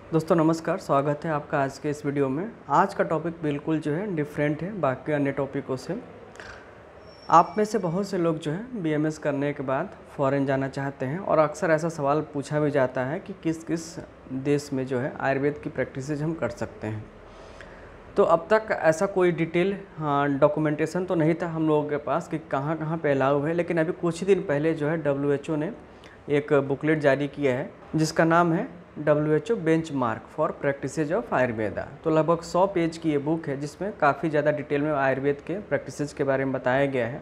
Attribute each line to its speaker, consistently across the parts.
Speaker 1: दोस्तों नमस्कार, स्वागत है आपका आज के इस वीडियो में। आज का टॉपिक बिल्कुल जो है डिफरेंट है बाकी अन्य टॉपिकों से। आप में से बहुत से लोग जो है बीएमएस करने के बाद फ़ॉरेन जाना चाहते हैं और अक्सर ऐसा सवाल पूछा भी जाता है कि किस किस देश में जो है आयुर्वेद की प्रैक्टिसेज हम कर सकते हैं। तो अब तक ऐसा कोई डिटेल डॉक्यूमेंटेशन तो नहीं था हम लोगों के पास कि कहाँ कहाँ पे अलाउ है, लेकिन अभी कुछ ही दिन पहले जो है WHO ने एक बुकलेट जारी किया है जिसका नाम है WHO benchmark for practices of Ayurveda. तो लगभग 100 पेज की ये बुक है जिसमें काफ़ी ज़्यादा डिटेल में आयुर्वेद के प्रैक्टिसेज के बारे में बताया गया है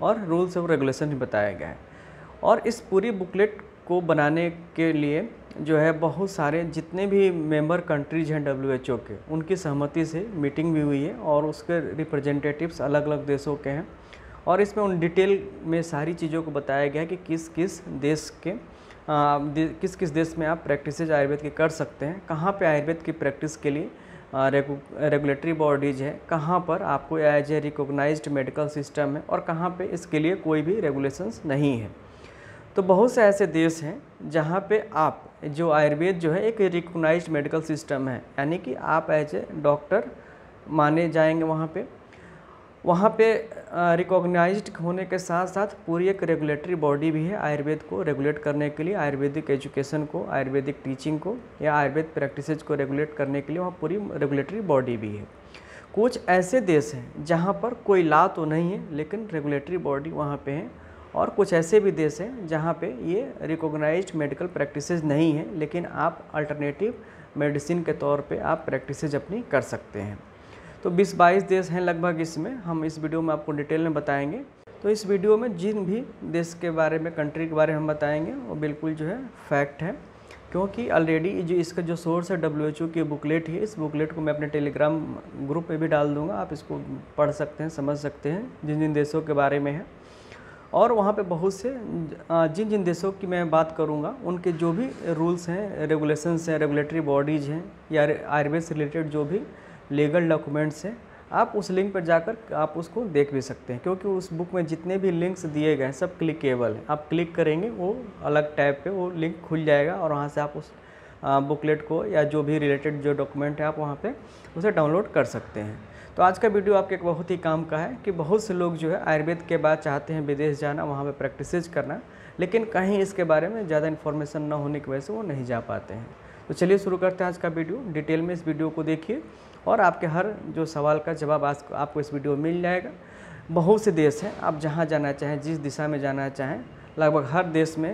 Speaker 1: और रूल्स और रेगुलेशन भी बताया गया है। और इस पूरी बुकलेट को बनाने के लिए जो है बहुत सारे जितने भी मेंबर कंट्रीज हैं WHO के, उनकी सहमति से मीटिंग भी हुई है और उसके रिप्रेजेंटेटिव्स अलग अलग देशों के हैं। और इसमें उन डिटेल में सारी चीज़ों को बताया गया है कि किस किस देश में आप प्रैक्टिसेज आयुर्वेद की कर सकते हैं, कहाँ पे आयुर्वेद की प्रैक्टिस के लिए रेगुलेटरी बॉडीज है, कहाँ पर आपको as a recognised medical system है और कहाँ पे इसके लिए कोई भी रेगुलेशंस नहीं है। तो बहुत से ऐसे देश हैं जहाँ पे आप जो आयुर्वेद जो है एक रिकॉग्नाइज्ड मेडिकल सिस्टम है, यानी कि आप एज ए डॉक्टर माने जाएंगे वहाँ पे रिकॉग्नाइज्ड होने के साथ साथ पूरी एक रेगुलेटरी बॉडी भी है आयुर्वेद को रेगुलेट करने के लिए, आयुर्वेदिक एजुकेशन को, आयुर्वेदिक टीचिंग को या आयुर्वेद प्रैक्टिसेज को रेगुलेट करने के लिए वहाँ पूरी रेगुलेटरी बॉडी भी है। कुछ ऐसे देश हैं जहाँ पर कोई लॉ तो नहीं है लेकिन रेगुलेटरी बॉडी वहाँ पे है, और कुछ ऐसे भी देश हैं जहाँ पे ये रिकॉग्नाइज्ड मेडिकल प्रैक्टिसेज नहीं है लेकिन आप अल्टरनेटिव मेडिसिन के तौर पे आप प्रैक्टिसेज अपनी कर सकते हैं। तो 20-22 देश हैं लगभग, इसमें हम इस वीडियो में आपको डिटेल में बताएंगे। तो इस वीडियो में जिन भी देश के बारे में, कंट्री के बारे में हम बताएंगे वो बिल्कुल जो है फैक्ट है, क्योंकि ऑलरेडी जो इसका जो सोर्स है WHO की बुकलेट है। इस बुकलेट को मैं अपने टेलीग्राम ग्रुप पे भी डाल दूंगा, आप इसको पढ़ सकते हैं, समझ सकते हैं जिन जिन देशों के बारे में है। और वहाँ पे बहुत से जिन जिन देशों की मैं बात करूँगा उनके जो भी रूल्स हैं, रेगुलेशंस हैं, रेगुलेटरी बॉडीज़ हैं या आयुर्वेद से रिलेटेड जो भी लीगल डॉक्यूमेंट्स हैं, आप उस लिंक पर जाकर आप उसको देख भी सकते हैं, क्योंकि उस बुक में जितने भी लिंक्स दिए गए हैं सब क्लिकेबल हैं। आप क्लिक करेंगे वो अलग टैब पे वो लिंक खुल जाएगा और वहाँ से आप उस बुकलेट को या जो भी रिलेटेड जो डॉक्यूमेंट है आप वहाँ पे उसे डाउनलोड कर सकते हैं। तो आज का वीडियो आपके एक बहुत ही काम का है कि बहुत से लोग जो है आयुर्वेद के बाद चाहते हैं विदेश जाना, वहाँ पर प्रैक्टिसेज करना, लेकिन कहीं इसके बारे में ज़्यादा इन्फॉर्मेशन ना होने की वजह से वो नहीं जा पाते हैं। तो चलिए शुरू करते हैं आज का वीडियो। डिटेल में इस वीडियो को देखिए और आपके हर जो सवाल का जवाब आपको इस वीडियो में मिल जाएगा। बहुत से देश हैं, आप जहाँ जाना चाहें, जिस दिशा में जाना चाहें, लगभग हर देश में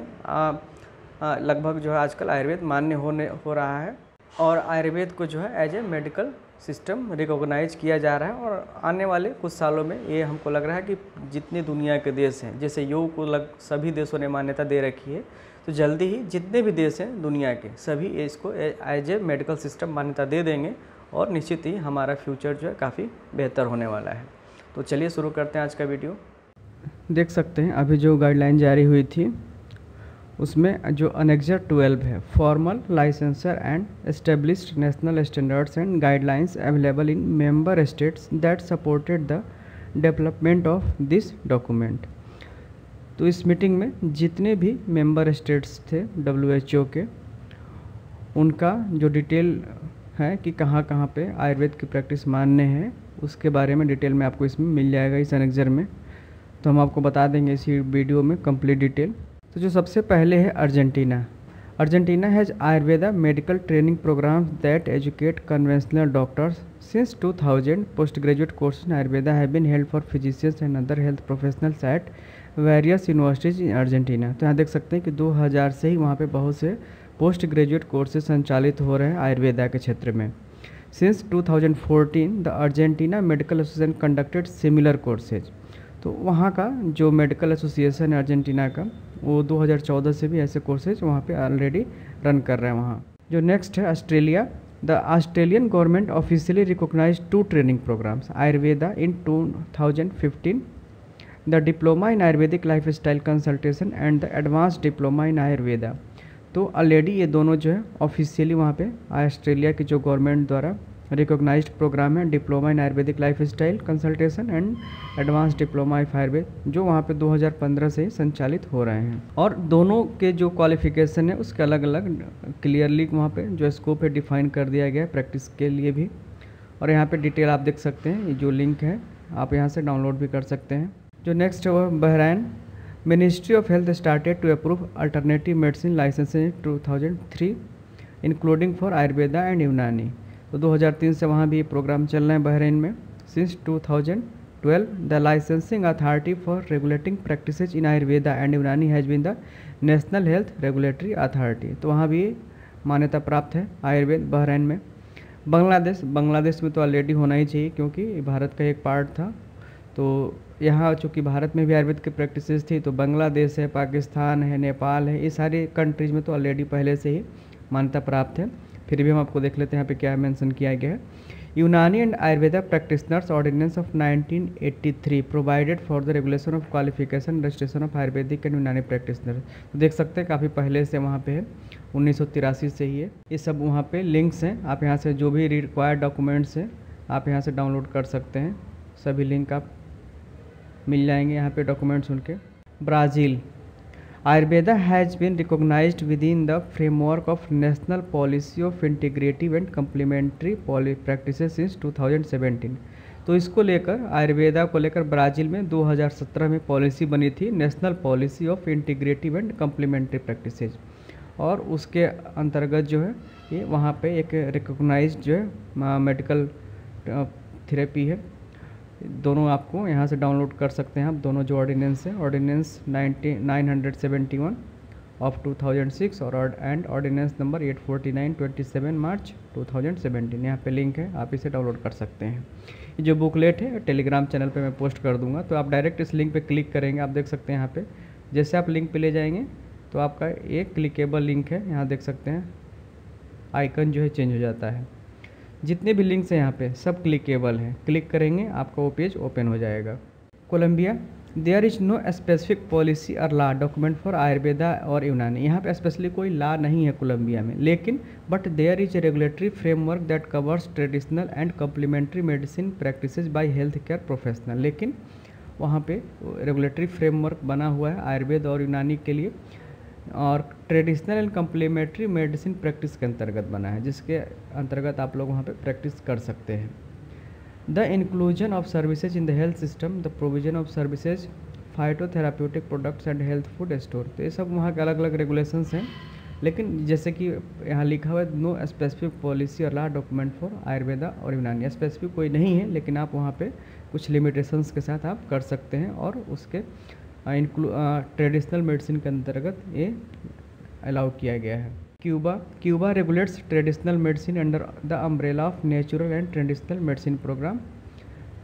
Speaker 1: लगभग जो है आजकल आयुर्वेद मान्य हो रहा है और आयुर्वेद को जो है as a medical system recognise किया जा रहा है। और आने वाले कुछ सालों में ये हमको लग रहा है कि जितने दुनिया के देश हैं, जैसे योग को सभी देशों ने मान्यता दे रखी है, तो जल्दी ही जितने भी देश हैं दुनिया के सभी इसको एज ए मेडिकल सिस्टम मान्यता दे देंगे और निश्चित ही हमारा फ्यूचर जो है काफ़ी बेहतर होने वाला है। तो चलिए शुरू करते हैं आज का वीडियो। देख सकते हैं अभी जो गाइडलाइन जारी हुई थी उसमें जो अनेक्जर 12 है, formal licensor and established national standards and guidelines available in member states that supported the development of this document. तो इस मीटिंग में जितने भी मेंबर स्टेट्स थे WHO के, उनका जो डिटेल है कि कहाँ कहाँ पे आयुर्वेद की प्रैक्टिस मान्य है उसके बारे में डिटेल में आपको इसमें मिल जाएगा इस अनेक्जर में। तो हम आपको बता देंगे इसी वीडियो में कंप्लीट डिटेल। तो जो सबसे पहले है Argentina has Ayurveda medical training programmes that educate conventional doctors since 2000 post graduate courses in Ayurveda have been held for physicians and other health professionals at various universities in Argentina. तो यहाँ देख सकते हैं कि 2000 से ही वहाँ पे बहुत से पोस्ट ग्रेजुएट कोर्सेज संचालित हो रहे हैं आयुर्वेदा के क्षेत्र में। Since 2014 the Argentina medical association conducted similar courses. तो वहाँ का जो मेडिकल एसोसिएशन है अर्जेंटीना का, वो 2014 से भी ऐसे कोर्सेज वहाँ पे ऑलरेडी रन कर रहे हैं वहाँ। जो नेक्स्ट है Australia, the Australian government officially recognize 2 training programs Ayurveda in 2015, the diploma in Ayurvedic lifestyle consultation and the advance diploma in Ayurveda. तो ऑलरेडी ये दोनों जो है ऑफिशियली वहाँ पे ऑस्ट्रेलिया की जो गवर्नमेंट द्वारा रिकॉग्नाइज्ड प्रोग्राम है diploma in Ayurvedic lifestyle consultation and advance diploma of Ayurveda, जो वहाँ पे 2015 से ही संचालित हो रहे हैं। और दोनों के जो क्वालिफिकेशन है उसके अलग अलग क्लियरली वहाँ पे जो स्कोप है डिफाइन कर दिया गया है प्रैक्टिस के लिए भी। और यहाँ पे डिटेल आप देख सकते हैं, ये जो लिंक है आप यहाँ से डाउनलोड भी कर सकते हैं। जो नेक्स्ट है वह Bahrain, ministry of health started to approve alternative medicine licensing 2003 including for Ayurveda and Unani. तो 2003 से वहाँ भी ये प्रोग्राम चल रहे हैं बहरीन में। Since 2012 the licensing authority for regulating practices in Ayurveda and Unani has been the national health regulatory authority. तो वहाँ भी मान्यता प्राप्त है आयुर्वेद बहरीन में। बांग्लादेश में तो ऑलरेडी होना ही चाहिए क्योंकि भारत का एक पार्ट था। तो यहाँ चूँकि भारत में भी आयुर्वेद की प्रैक्टिसेस थी, तो बांग्लादेश है, पाकिस्तान है, नेपाल है, ये सारी कंट्रीज़ में तो ऑलरेडी पहले से ही मान्यता प्राप्त है। फिर भी हम आपको देख लेते हैं यहाँ पे क्या मेंशन किया गया है। Unani and Ayurveda practitioners ordinance of 1983 provided for the regulation of qualification registration of Ayurvedic and Unani practitioner. तो देख सकते हैं काफ़ी पहले से वहाँ पे है, 1983 से ही है। ये सब वहाँ पे लिंक्स हैं, आप यहाँ से जो भी रिक्वायर्ड डॉक्यूमेंट्स हैं आप यहाँ से डाउनलोड कर सकते हैं। सभी लिंक आप मिल जाएंगे यहाँ पे डॉक्यूमेंट्स उनके। Brazil, Ayurveda has been recognized within the framework of National Policy of Integrative and Complementary Practices since 2017। तो इसको लेकर आयुर्वेदा को लेकर ब्राज़ील में 2017 में पॉलिसी बनी थी, national policy of integrative and complementary practices, और उसके अंतर्गत जो है ये वहाँ पे एक रिकॉग्नाइज्ड जो है मेडिकल थेरेपी है। दोनों आपको यहाँ से डाउनलोड कर सकते हैं आप दोनों जो ऑर्डिनेंस है, ऑर्डिनेंस 971 ऑफ 2006 और एंड ऑर्डिनेंस नंबर 849 27 मार्च 2017। यहाँ पे लिंक है, आप इसे डाउनलोड कर सकते हैं। ये जो बुकलेट है टेलीग्राम चैनल पे मैं पोस्ट कर दूंगा, तो आप डायरेक्ट इस लिंक पे क्लिक करेंगे। आप देख सकते हैं यहाँ पे जैसे आप लिंक पे ले जाएंगे तो आपका एक क्लिकेबल लिंक है, यहाँ देख सकते हैं आइकन जो है चेंज हो जाता है। जितने भी लिंक्स हैं यहाँ पे सब क्लिकेबल हैं, क्लिक करेंगे आपका वो पेज ओपन हो जाएगा। Colombia, there is no specific policy और लॉ डॉक्यूमेंट फॉर आयुर्वेदा और यूनानी। यहाँ पे स्पेशली कोई लॉ नहीं है कोलंबिया में, लेकिन but there is a regulatory framework that covers traditional and complementary medicine practices by health care professional. लेकिन वहाँ पे रेगुलेटरी फ्रेमवर्क बना हुआ है आयुर्वेद और यूनानी के लिए, और traditional and complementary medicine practice के अंतर्गत बना है, जिसके अंतर्गत आप लोग वहाँ पे प्रैक्टिस कर सकते हैं। The inclusion of services in the health system, the provision of services, phytotherapeutic products and health food store. तो ये सब वहाँ के अलग अलग रेगुलेशंस हैं, लेकिन जैसे कि यहाँ लिखा हुआ है नो स्पेसिफिक पॉलिसी और लॉ डॉक्यूमेंट फॉर आयुर्वेदा और यूनानी। स्पेसिफिक कोई नहीं है, लेकिन आप वहाँ पे कुछ लिमिटेशंस के साथ आप कर सकते हैं, और उसके ट्रेडिशनल मेडिसिन के अंतर्गत ये अलाउ किया गया है। Cuba regulates traditional medicine under the umbrella of natural and traditional medicine program.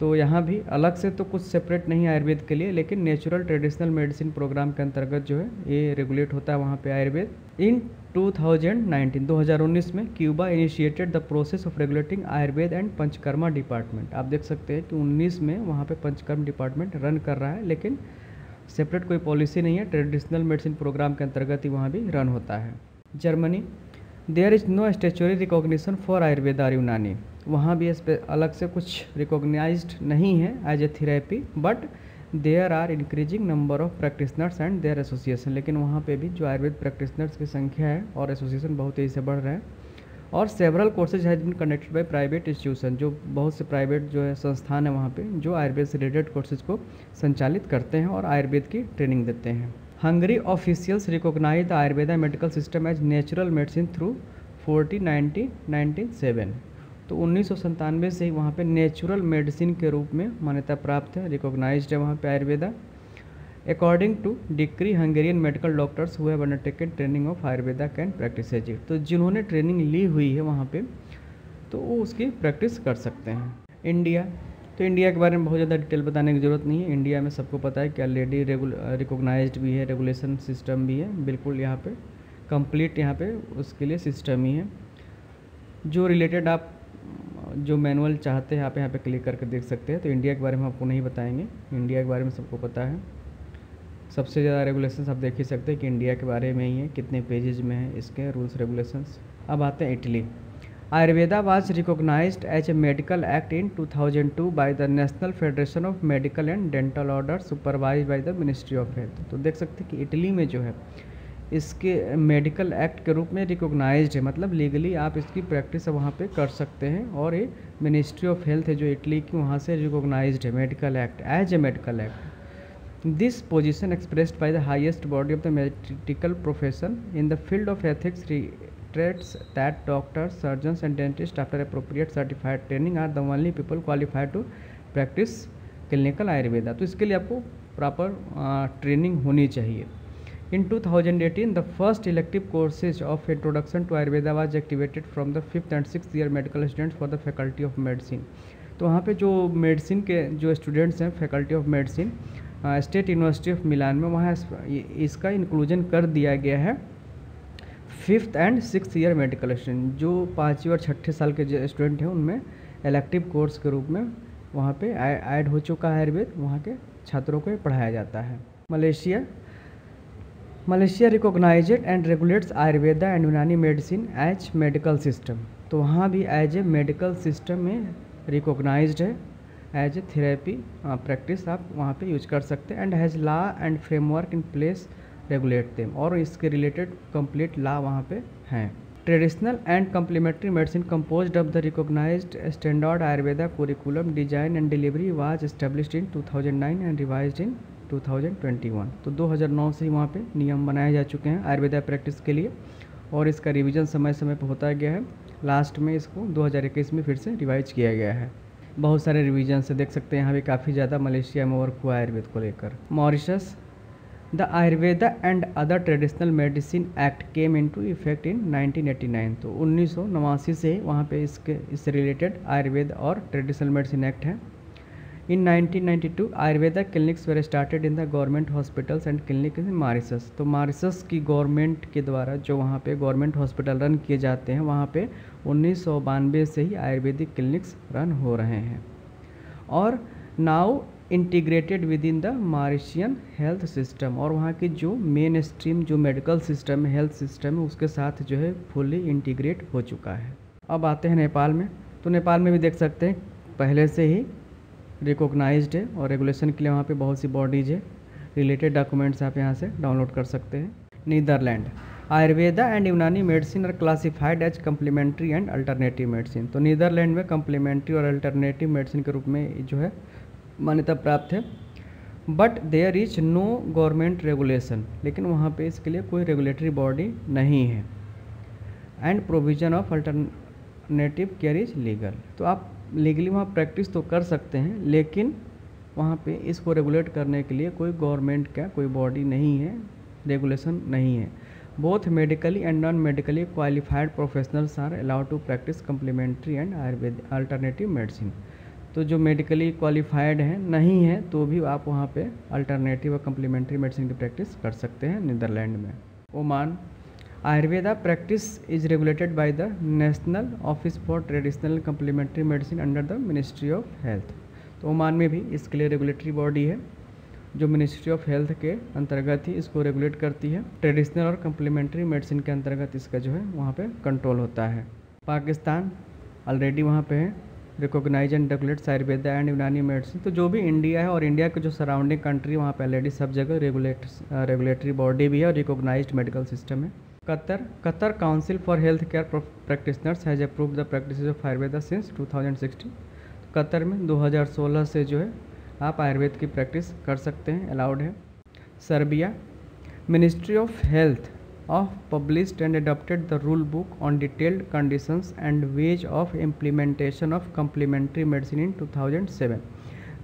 Speaker 1: तो यहाँ भी अलग से तो कुछ सेपरेट नहीं है आयुर्वेद के लिए, लेकिन नेचुरल ट्रेडिशनल मेडिसिन प्रोग्राम के अंतर्गत जो है ये रेगुलेट होता है वहाँ पे आयुर्वेद। इन 2019 में Cuba initiated the process of regulating Ayurveda and panchakarma department. आप देख सकते हैं कि 19 में वहाँ पे पंचकर्म डिपार्टमेंट रन कर रहा है, लेकिन सेपरेट कोई पॉलिसी नहीं है, ट्रेडिशनल मेडिसिन प्रोग्राम के अंतर्गत ही वहाँ भी रन होता है। Germany, there is no statutory recognition for Ayurveda और यूनानी। वहाँ भी अलग से कुछ रिकॉग्नाइज्ड नहीं है as a therapy, but there are increasing number of practitioners and their association. लेकिन वहाँ पे भी जो आयुर्वेद प्रैक्टिशनर्स की संख्या है और एसोसिएशन बहुत तेज़ी से बढ़ रहा है। और several courses has been conducted by private institution, जो बहुत से प्राइवेट जो है संस्थान है वहाँ पे जो आयुर्वेद से रिलेटेड कोर्सेज को संचालित करते हैं और आयुर्वेद की ट्रेनिंग देते हैं। Hungary officials recognize the Ayurveda medical system as natural medicine through 1997। तो 1997 से ही वहाँ पे नेचुरल मेडिसिन के रूप में मान्यता प्राप्त है, रिकॉग्नाइज्ड है वहाँ पे Ayurveda. According to decree Hungarian medical doctors who have undertaken training of Ayurveda can practice. तो जिन्होंने ट्रेनिंग ली हुई है वहाँ पे तो वो उसकी प्रैक्टिस कर सकते हैं। इंडिया, तो इंडिया के बारे में बहुत ज़्यादा डिटेल बताने की ज़रूरत नहीं है। इंडिया में सबको पता है कि ऑलरेडी रिकॉग्नाइज्ड भी है, रेगुलेशन सिस्टम भी है, बिल्कुल यहाँ पे कंप्लीट यहाँ पे उसके लिए सिस्टम ही है। जो रिलेटेड आप जो मैनुअल चाहते हैं आप यहाँ पे क्लिक करके देख सकते हैं। तो इंडिया के बारे में आपको नहीं बताएंगे, इंडिया के बारे में सबको पता है। सबसे ज़्यादा रेगुलेशंस आप देख ही सकते हैं कि इंडिया के बारे में ही है, कितने पेजेज में है इसके रूल्स रेगुलेशंस। अब आते हैं Italy. Ayurveda was recognized as a medical act in 2002 by the National Federation of Medical and Dental Orders supervised by the Ministry of Health। तो देख सकते हैं कि इटली में जो है इसके मेडिकल एक्ट के रूप में रिकॉग्नाइज्ड है, मतलब लीगली आप इसकी प्रैक्टिस वहाँ पे कर सकते हैं, और ये मिनिस्ट्री ऑफ हेल्थ है जो इटली की, वहाँ से रिकॉग्नाइज्ड है medical act as a medical act. This position expressed by the highest body of the medical profession in the field of ethics states that doctors, surgeons and dentists after appropriate certified training are the only people qualified to practice clinical Ayurveda। तो इसके लिए आपको proper training होनी चाहिए। In 2018, the first elective courses of Introduction to Ayurveda was activated from the 5th and 6th year medical students for the Faculty of Medicine। तो वहाँ पे जो मेडिसिन के जो स्टूडेंट्स हैं faculty of medicine state university of Milan में, वहाँ इसका इंक्लूजन कर दिया गया है 5th and 6th year medical student. जो 5वीं और 6ठे साल के जो स्टूडेंट हैं उनमें इलेक्टिव कोर्स के रूप में वहाँ पे ऐड हो चुका है आयुर्वेद, वहाँ के छात्रों को पढ़ाया जाता है। Malaysia recognized and regulates Ayurveda and Unani medicine as medical system. तो वहाँ भी एज ए मेडिकल सिस्टम में रिकॉग्नाइज्ड है, एज ए थेरेपी प्रैक्टिस आप वहाँ पे यूज कर सकते हैं। And has law and framework in place regulate them, और इसके रिलेटेड कंप्लीट लॉ वहाँ पे हैं। Traditional and complementary medicine composed of the recognized standard Ayurveda curriculum design and delivery was established in 2009 and revised इन 2021। तो 2009 से ही वहाँ पे नियम बनाए जा चुके हैं आयुर्वेदा प्रैक्टिस के लिए, और इसका रिवीजन समय समय पर होता गया है। लास्ट में इसको 2021 में फिर से रिवाइज किया गया है। बहुत सारे रिवीजन से देख सकते हैं, यहाँ भी काफ़ी ज़्यादा मलेशिया में वर्क हुआ आयुर्वेद को लेकर। Mauritius the Ayurveda and other traditional medicine act came into effect in 1989। तो 1989 से वहाँ पे इससे रिलेटेड आयुर्वेद और ट्रेडिशनल मेडिसिन एक्ट है। इन 1992 Ayurveda clinics were started in the government hospitals and clinic in Mauritius. तो मॉरिशस की गवर्नमेंट के द्वारा जो वहाँ पे गवर्नमेंट हॉस्पिटल रन किए जाते हैं, वहाँ पे 1992 से ही आयुर्वेदिक क्लिनिक्स रन हो रहे हैं, और now integrated with in the Mauritian health system. और वहाँ की जो मेन स्ट्रीम जो मेडिकल सिस्टम है, हेल्थ सिस्टम है, उसके साथ जो है फुली इंटीग्रेट हो चुका है। अब आते हैं नेपाल में। तो नेपाल में भी देख सकते हैं पहले से ही रिकॉग्नाइज्ड है, और रेगुलेशन के लिए वहाँ पे बहुत सी बॉडीज है। रिलेटेड डॉक्यूमेंट्स आप यहाँ से डाउनलोड कर सकते हैं। Netherland Ayurveda and Unani medicine are classified as complementary and alternative medicine. तो नीदरलैंड में कम्प्लीमेंट्री और अल्टरनेटिव मेडिसिन के रूप में जो है मान्यता प्राप्त है, but there is no government regulation. लेकिन वहाँ पे इसके लिए कोई रेगुलेटरी बॉडी नहीं है। And provision of alternative care is legal. तो आप लीगली वहाँ प्रैक्टिस तो कर सकते हैं, लेकिन वहाँ पे इसको रेगुलेट करने के लिए कोई गवर्नमेंट का कोई बॉडी नहीं है, रेगुलेशन नहीं है। Both medically and non medically qualified professionals are allowed to practice complementary and Ayurveda alternative medicine. तो जो मेडिकली क्वालिफाइड हैं नहीं है तो भी आप वहाँ पे अल्टरनेटिव और कम्प्लीमेंट्री मेडिसिन की प्रैक्टिस कर सकते हैं। नीदरलैंड में Oman Ayurveda practice is regulated by the national office for traditional complementary medicine under the ministry of health. तो ओमान में भी इसके लिए रेगुलेटरी बॉडी है जो मिनिस्ट्री ऑफ हेल्थ के अंतर्गत ही इसको रेगुलेट करती है। ट्रेडिशनल और कम्प्लीमेंट्री मेडिसिन के अंतर्गत इसका जो है वहाँ पे कंट्रोल होता है। पाकिस्तान ऑलरेडी वहाँ पे है recognize and regulates Ayurveda and Unani medicine. तो जो भी इंडिया है और इंडिया के जो सराउंडिंग कंट्री वहाँ पे ऑलरेडी सब जगह रेगुलेटरी बॉडी भी है और रिकॉग्नाइज्ड मेडिकल सिस्टम है। Qatar council for health care practitioners has approved the practices of Ayurveda since 2016। Qatar में 2016 से जो है आप आयुर्वेद की प्रैक्टिस कर सकते हैं, अलाउड है। Serbia ministry of health of published and adopted the rule book on detailed conditions and ways of implementation of complementary medicine in 2007,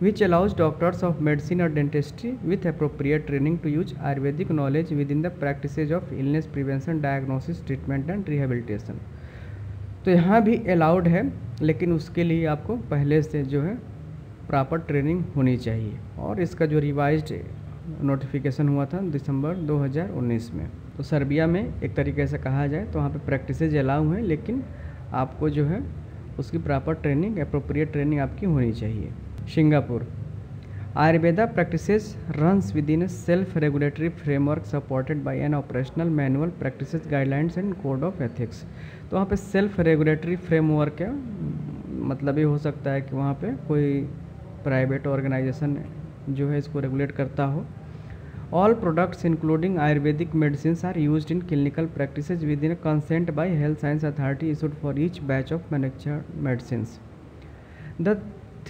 Speaker 1: which allows doctors of medicine or dentistry with appropriate training to use Ayurvedic knowledge within the practices of illness prevention, diagnosis, treatment and rehabilitation। तो यहाँ भी allowed है, लेकिन उसके लिए आपको पहले से जो है प्रॉपर ट्रेनिंग होनी चाहिए, और इसका जो रिवाइज्ड नोटिफिकेशन हुआ था दिसंबर 2019 में। तो सर्बिया में एक तरीके से कहा जाए तो वहाँ पे प्रैक्टिसेज अलाउ हैं, लेकिन आपको जो है उसकी प्रॉपर ट्रेनिंग, अप्रोप्रिएट ट्रेनिंग आपकी होनी चाहिए। Singapore Ayurveda practices runs with in A self regulatory framework supported by N operational manual practices guidelines and code of ethics. तो वहाँ पे सेल्फ रेगुलेटरी फ्रेमवर्क है, मतलब ये हो सकता है कि वहाँ पे कोई प्राइवेट ऑर्गेनाइजेशन जो है इसको रेगुलेट करता हो। All products including Ayurvedic medicine are used in clinical practices within consent by health science authority issued for each batch of manufactured medicines. The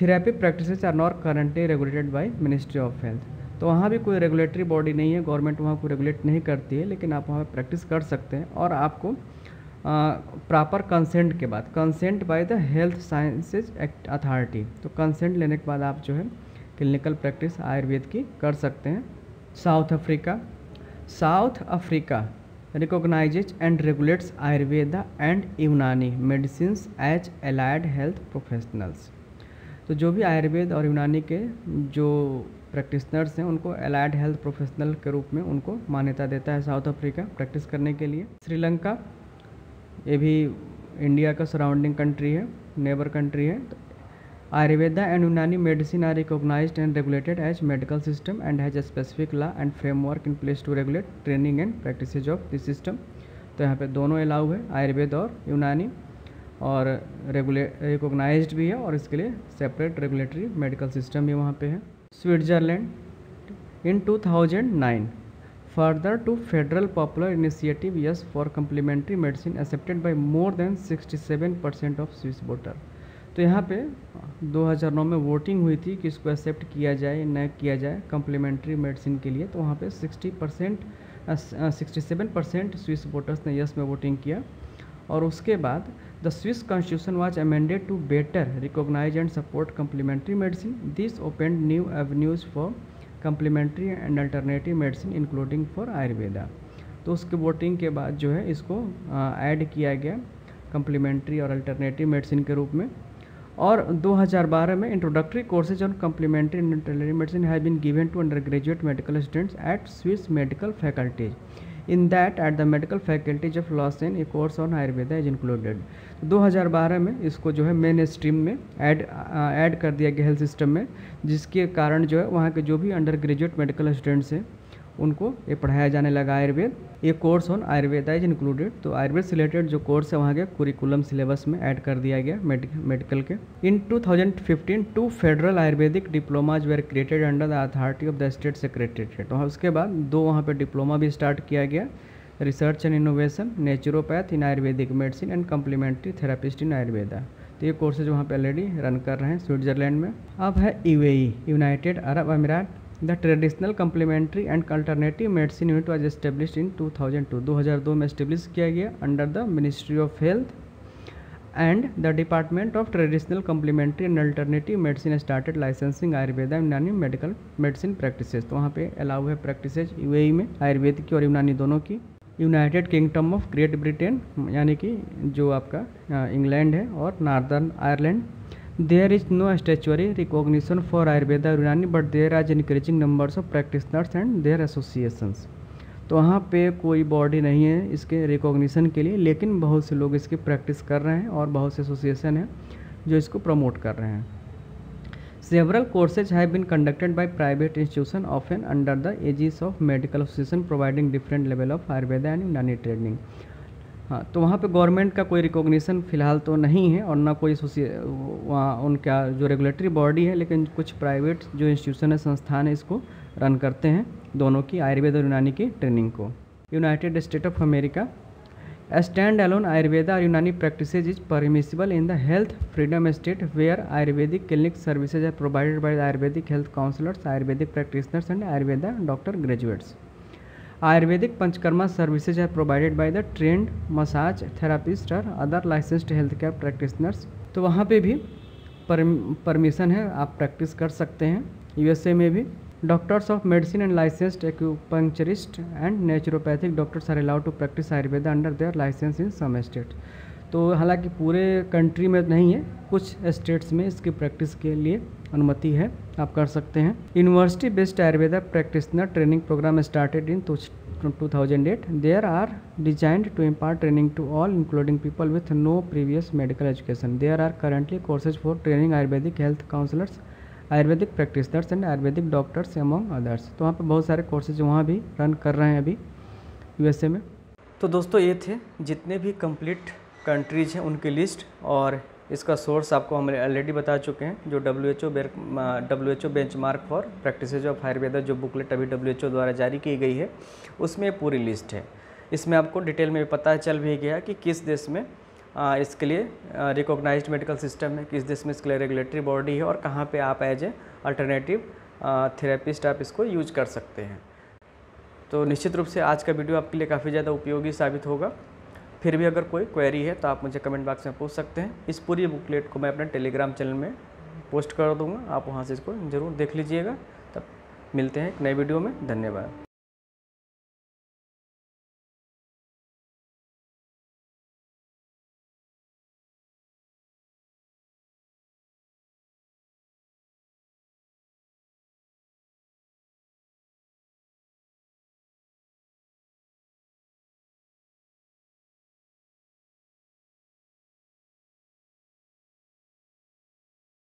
Speaker 1: therapy practices are not currently regulated by ministry of health. तो वहाँ भी कोई regulatory body नहीं है, government वहाँ को regulate नहीं करती है, लेकिन आप वहाँ प्रैक्टिस कर सकते हैं और आपको प्रॉपर कंसेंट के बाद, consent by the health sciences act authority, तो कंसेंट लेने के बाद आप जो है क्लिनिकल प्रैक्टिस आयुर्वेद की कर सकते हैं। South Africa recognizes and regulates Ayurveda and Unani medicine as allied health professionals. तो जो भी आयुर्वेद और यूनानी के जो प्रैक्टिशनर्स हैं उनको एलाइड हेल्थ प्रोफेशनल के रूप में उनको मान्यता देता है साउथ अफ्रीका प्रैक्टिस करने के लिए। श्रीलंका, ये भी इंडिया का सराउंडिंग कंट्री है, नेबर कंट्री है। Ayurveda and Unani medicine are recognized and regulated as medical system and has a specific law and framework in place to regulate training and practices of this system। तो यहाँ पे दोनों allow है, आयुर्वेद और यूनानी, और recognised भी है और इसके लिए सेपरेट रेगुलेटरी मेडिकल सिस्टम भी वहाँ पे है। Switzerland, in 2009 further to federal popular initiative yes for complementary medicine accepted by more than 67% of Swiss voter. तो यहाँ पे 2009 में वोटिंग हुई थी कि इसको एक्सेप्ट किया जाए न किया जाए कम्प्लीमेंट्री मेडिसिन के लिए, तो वहाँ पे 67% स्विस वोटर्स ने यस में वोटिंग किया। और उसके बाद the Swiss constitution was amended to better recognize and support complementary medicine. This open new avenues for complementary and alternative medicine including for Ayurveda. तो उसके वोटिंग के बाद जो है इसको ऐड किया गया कम्प्लीमेंट्री और अल्टरनेटिव मेडिसिन के रूप में। और 2012 में introductory courses on complementary and alternative medicine have been given to undergraduate medical students at Swiss medical faculties. In that at the medical faculties of Lausanne a course on Ayurveda is included. 2012 में इसको जो है main stream में add कर दिया गया health system में, जिसके कारण जो है वहाँ के जो भी अंडर ग्रेजुएट मेडिकल स्टूडेंट्स हैं उनको ये पढ़ाया जाने लगा आयुर्वेद। ये course on Ayurveda is included. तो आयुर्वेद से रिलेटेड जो कोर्स है वहाँ के कुरिकुलम सिलेबस में ऐड कर दिया गया मेडिकल के। In 2015 2 federal Ayurvedic diplomas were created under the authority of the state secretariat. और उसके बाद 2 वहाँ पे डिप्लोमा भी स्टार्ट किया गया, research and innovation, naturopath in Ayurvedic medicine and complementary therapist in Ayurveda. तो ये कोर्सेज वहाँ पे ऑलरेडी रन कर रहे हैं स्विट्जरलैंड में। अब है UAE, United Arab Emirates. The traditional complementary and alternative medicine unit was established in 2002। 2002 में एस्टेब्लिश किया गया under the ministry of health and the department of traditional complementary and alternative medicine started licensing Ayurveda Unani medical medicine practices. तो वहाँ पे allow है practices UAE में आयुर्वेद की और यूनानी दोनों की। United Kingdom of Great Britain, यानी कि जो आपका इंग्लैंड है, और Northern Ireland. There is no statutory recognition for Ayurveda Unani but there are increasing numbers of practitioners and their associations. तो वहाँ पे कोई बॉडी नहीं है इसके रिकॉग्निशन के लिए, लेकिन बहुत से लोग इसकी प्रैक्टिस कर रहे हैं और बहुत से एसोसिएशन हैं जो इसको प्रमोट कर रहे हैं। Several courses have been conducted by private institution often under the aegis of medical association providing different level of Ayurveda and Unani training. हाँ, तो वहाँ पे गवर्नमेंट का कोई रिकॉग्निशन फ़िलहाल तो नहीं है और ना कोई वहाँ उनका जो रेगुलेटरी बॉडी है, लेकिन कुछ प्राइवेट जो इंस्टीट्यूशन है, संस्थान है, इसको रन करते हैं दोनों की, आयुर्वेद और यूनानी की ट्रेनिंग को। United State of America, stand alone Ayurveda और Unani practices is permissible in the health freedom state where Ayurvedic clinic services are provided by the Ayurvedic health counsellors, Ayurvedic practitioners and Ayurveda doctor graduates. Ayurvedic panchakarma services are provided by the trained massage therapist और other licensed health care practitioners. तो वहाँ पे भी permission है, आप practice कर सकते हैं। यूएसए में भी doctors of medicine and licensed acupuncturist and naturopathic doctors are allowed to practice Ayurveda under their license in some state. तो हालांकि पूरे कंट्री में नहीं है, कुछ स्टेट्स में इसकी प्रैक्टिस के लिए अनुमति है, आप कर सकते हैं। University based Ayurveda practitioner training program started in 2008। There are designed to impart training to all including people with no previous medical education. There are currently courses for training Ayurvedic health counsellors, Ayurvedic practitioners and Ayurvedic doctors among others. तो वहाँ पर बहुत सारे courses वहाँ भी run कर रहे हैं अभी यूएसए में। तो दोस्तों ये थे जितने भी कंप्लीट कंट्रीज हैं उनकी लिस्ट, और इसका सोर्स आपको हम ऑलरेडी बता चुके हैं, जो WHO benchmark for practices of Ayurveda जो बुकलेट अभी WHO द्वारा जारी की गई है उसमें पूरी लिस्ट है। इसमें आपको डिटेल में पता चल भी गया कि किस देश में इसके लिए रिकॉग्नाइज्ड मेडिकल सिस्टम है, किस देश में इसके लिए रेगुलेटरी बॉडी है, और कहाँ पे आप एज ए अल्टरनेटिव थेरेपिस्ट आप इसको यूज कर सकते हैं। तो निश्चित रूप से आज का वीडियो आपके लिए काफ़ी ज़्यादा उपयोगी साबित होगा। फिर भी अगर कोई क्वेरी है तो आप मुझे कमेंट बॉक्स में पूछ सकते हैं। इस पूरी बुकलेट को मैं अपने टेलीग्राम चैनल में पोस्ट कर दूँगा, आप वहाँ से इसको ज़रूर देख लीजिएगा। तब मिलते हैं एक नए वीडियो में। धन्यवाद।